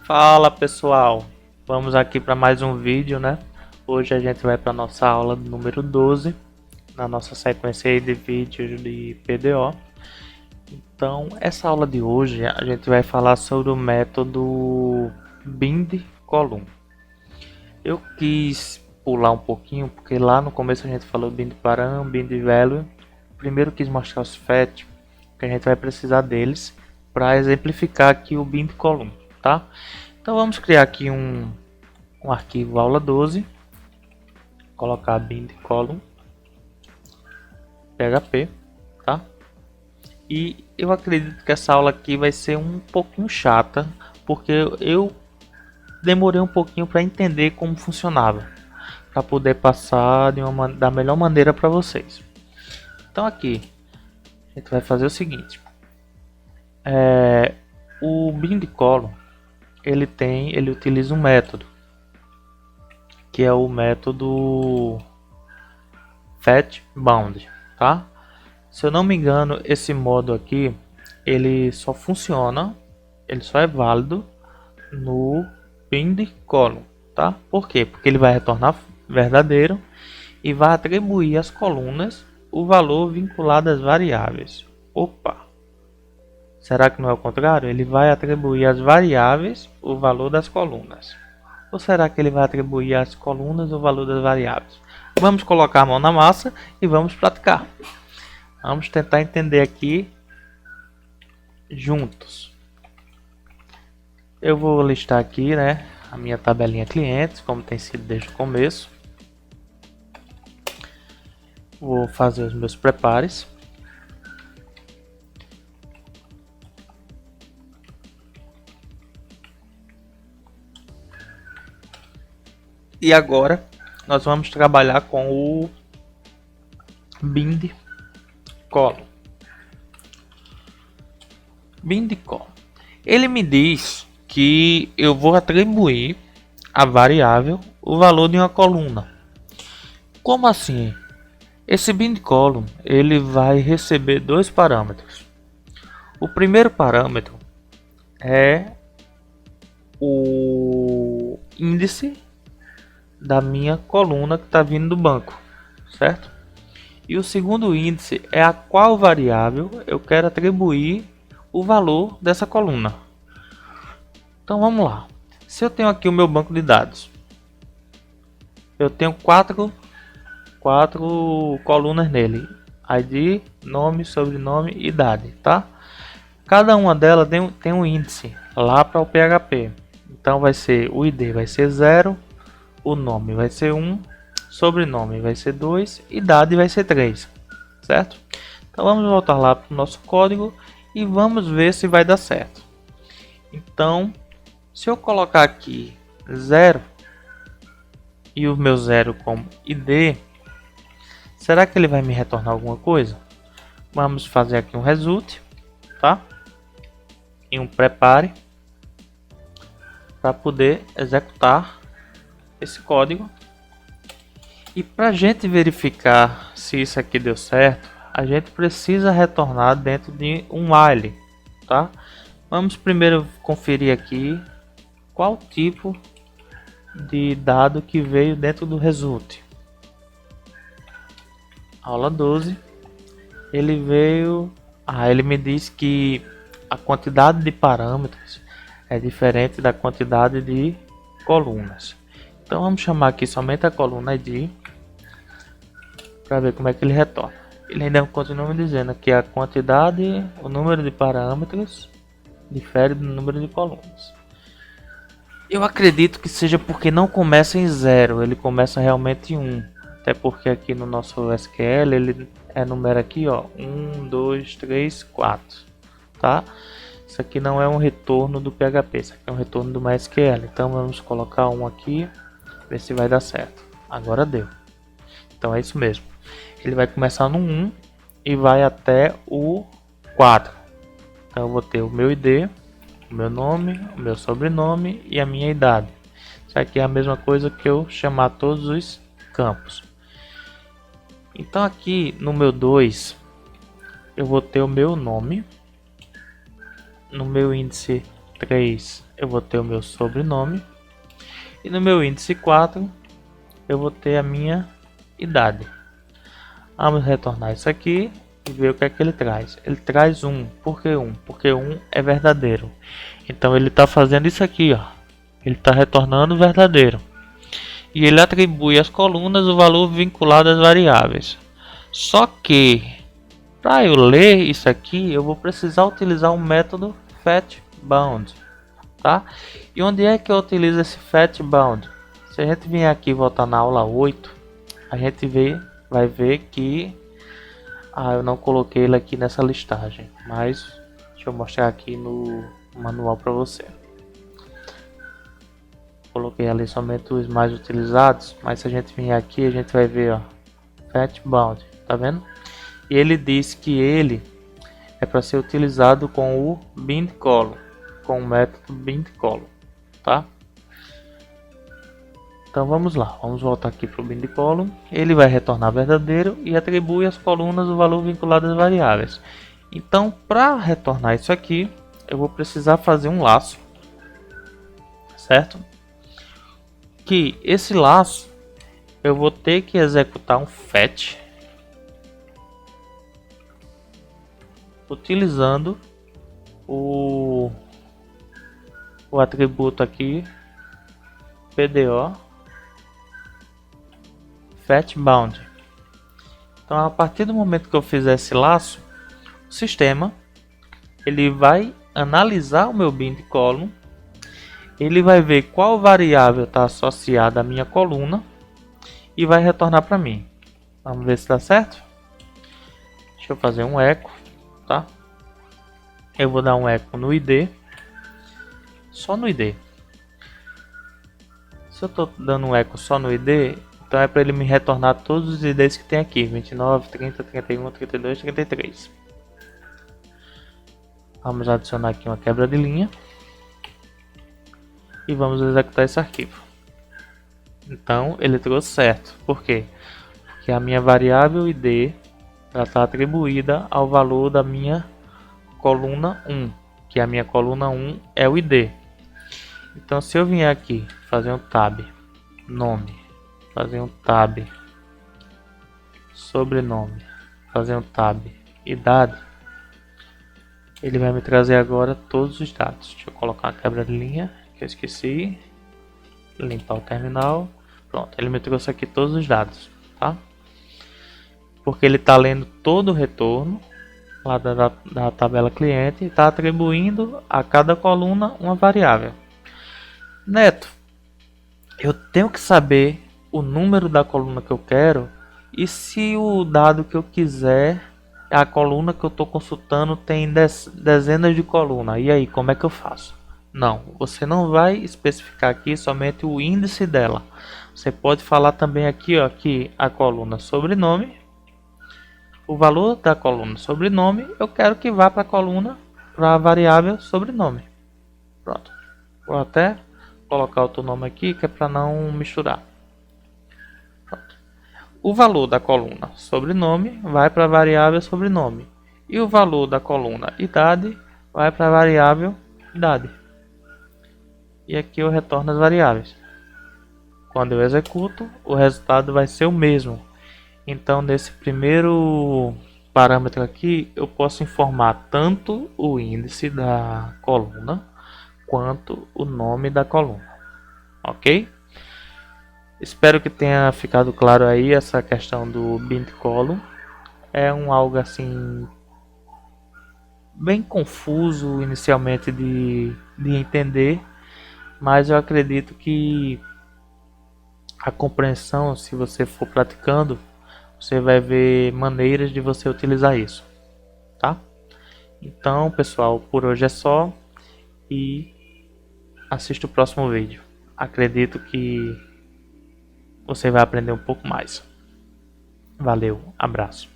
Fala pessoal, vamos aqui para mais um vídeo, né? Hoje a gente vai para nossa aula número 12 na nossa sequência aí de vídeos de PDO. Então, essa aula de hoje a gente vai falar sobre o método bind_column. Eu quis pular um pouquinho porque lá no começo a gente falou bind_param, bind_value. Primeiro quis mostrar os fetch, que a gente vai precisar deles para exemplificar aqui o bind_column, tá? Então vamos criar aqui um arquivo aula 12, colocar bind_column php, tá? E eu acredito que essa aula aqui vai ser um pouquinho chata, porque eu demorei um pouquinho para entender como funcionava, para poder passar da melhor maneira para vocês. Então aqui a gente vai fazer o seguinte: o bind_column ele utiliza um método que é o método fetchBound, tá? Se eu não me engano, esse modo aqui ele só funciona, ele só é válido no bind_column, tá? Por quê? Porque ele vai retornar verdadeiro e vai atribuir às colunas o valor vinculado às variáveis. Opa! Será que não é o contrário? Ele vai atribuir às variáveis o valor das colunas. Ou será que ele vai atribuir às colunas o valor das variáveis? Vamos colocar a mão na massa e vamos praticar. Vamos tentar entender aqui juntos. Eu vou listar aqui, né, a minha tabelinha clientes, como tem sido desde o começo. Vou fazer os meus prepares. E agora nós vamos trabalhar com o bind_column. Bind_column. Ele me diz que eu vou atribuir a variável o valor de uma coluna. Como assim? Esse bind_column ele vai receber dois parâmetros. O primeiro parâmetro é o índice da minha coluna que está vindo do banco, certo? E o segundo índice é a qual variável eu quero atribuir o valor dessa coluna. Então vamos lá. Se eu tenho aqui o meu banco de dados, eu tenho quatro colunas nele: ID, nome, sobrenome e idade, tá? Cada uma delas tem um índice lá para o PHP. Então vai ser o ID vai ser 0, o nome vai ser 1, sobrenome vai ser 2, idade vai ser 3, certo? Então vamos voltar lá para o nosso código e vamos ver se vai dar certo. Então, se eu colocar aqui 0 e o meu 0 como ID, será que ele vai me retornar alguma coisa? Vamos fazer aqui um result, tá? E um prepare para poder executar esse código. E para a gente verificar se isso aqui deu certo, a gente precisa retornar dentro de um while, tá? Vamos primeiro conferir aqui qual tipo de dado que veio dentro do result. Aula 12, ele veio, ele me diz que a quantidade de parâmetros é diferente da quantidade de colunas. Então vamos chamar aqui somente a coluna ID para ver como é que ele retorna. Ele ainda continua me dizendo que a quantidade, o número de parâmetros difere do número de colunas. Eu acredito que seja porque não começa em 0, ele começa realmente em 1. Até porque aqui no nosso SQL ele enumera aqui, ó, 1, 2, 3, 4, tá? Isso aqui não é um retorno do PHP, isso aqui é um retorno do MySQL. Então vamos colocar um aqui, ver se vai dar certo. Agora deu. Então é isso mesmo. Ele vai começar no 1 e vai até o 4. Então eu vou ter o meu ID, o meu nome, o meu sobrenome e a minha idade. Isso aqui é a mesma coisa que eu chamar todos os campos. Então aqui no meu 2 eu vou ter o meu nome. No meu índice 3 eu vou ter o meu sobrenome. E no meu índice 4 eu vou ter a minha idade. Vamos retornar isso aqui e ver o que é que ele traz. Ele traz 1. Por que 1? Porque 1 é verdadeiro. Então ele está fazendo isso aqui, ó. Ele está retornando verdadeiro. E ele atribui às colunas o valor vinculado às variáveis. Só que para eu ler isso aqui, eu vou precisar utilizar um método FATBound, tá? E onde é que eu utilizo esse FATBound? Se a gente vier aqui e voltar na aula 8, a gente vai ver que eu não coloquei ele aqui nessa listagem, mas deixa eu mostrar aqui no manual para você. Coloquei ali somente os mais utilizados, mas se a gente vier aqui, a gente vai ver, ó, FATBound, tá vendo? E ele diz que ele é para ser utilizado com o bind column, com o método bind column, tá? Então vamos lá, vamos voltar aqui para o bind column. Ele vai retornar verdadeiro e atribui às colunas o valor vinculado às variáveis. Então, para retornar isso aqui, eu vou precisar fazer um laço, certo? Que esse laço eu vou ter que executar um fetch utilizando o atributo aqui PDO FATBound. Então, a partir do momento que eu fizer esse laço, o sistema ele vai analisar o meu bind column. Ele vai ver qual variável está associada à minha coluna e vai retornar para mim. Vamos ver se dá certo. Deixa eu fazer um eco, tá? Eu vou dar um eco no ID, só no ID. Se eu estou dando um eco só no ID, então é para ele me retornar todos os IDs que tem aqui: 29, 30, 31, 32, 33. Vamos adicionar aqui uma quebra de linha. E vamos executar esse arquivo. Então ele trouxe certo. Por quê? Porque a minha variável id está atribuída ao valor da minha coluna 1, que a minha coluna 1 é o id. Então se eu vier aqui fazer um tab nome, fazer um tab sobrenome, fazer um tab idade, ele vai me trazer agora todos os dados. Deixa eu colocar uma quebra de linha que eu esqueci, limpar o terminal. Pronto, ele me trouxe aqui todos os dados, tá? Porque ele está lendo todo o retorno lá da tabela cliente e está atribuindo a cada coluna uma variável. Neto, eu tenho que saber o número da coluna que eu quero e se o dado que eu quiser, a coluna que eu estou consultando tem dezenas de colunas, e aí como é que eu faço? Não, você não vai especificar aqui somente o índice dela. Você pode falar também aqui, ó, que a coluna sobrenome, o valor da coluna sobrenome, eu quero que vá para a coluna, para a variável sobrenome. Pronto. Vou até colocar outro nome aqui, que é para não misturar. Pronto. O valor da coluna sobrenome vai para a variável sobrenome. E o valor da coluna idade vai para a variável idade. E aqui eu retorno as variáveis. Quando eu executo, o resultado vai ser o mesmo. Então, nesse primeiro parâmetro aqui, eu posso informar tanto o índice da coluna quanto o nome da coluna. Ok? Espero que tenha ficado claro aí essa questão do bind column. É algo assim bem confuso inicialmente de entender, mas eu acredito que a compreensão, se você for praticando, você vai ver maneiras de você utilizar isso, tá? Então, pessoal, por hoje é só e assista o próximo vídeo. Acredito que você vai aprender um pouco mais. Valeu, abraço.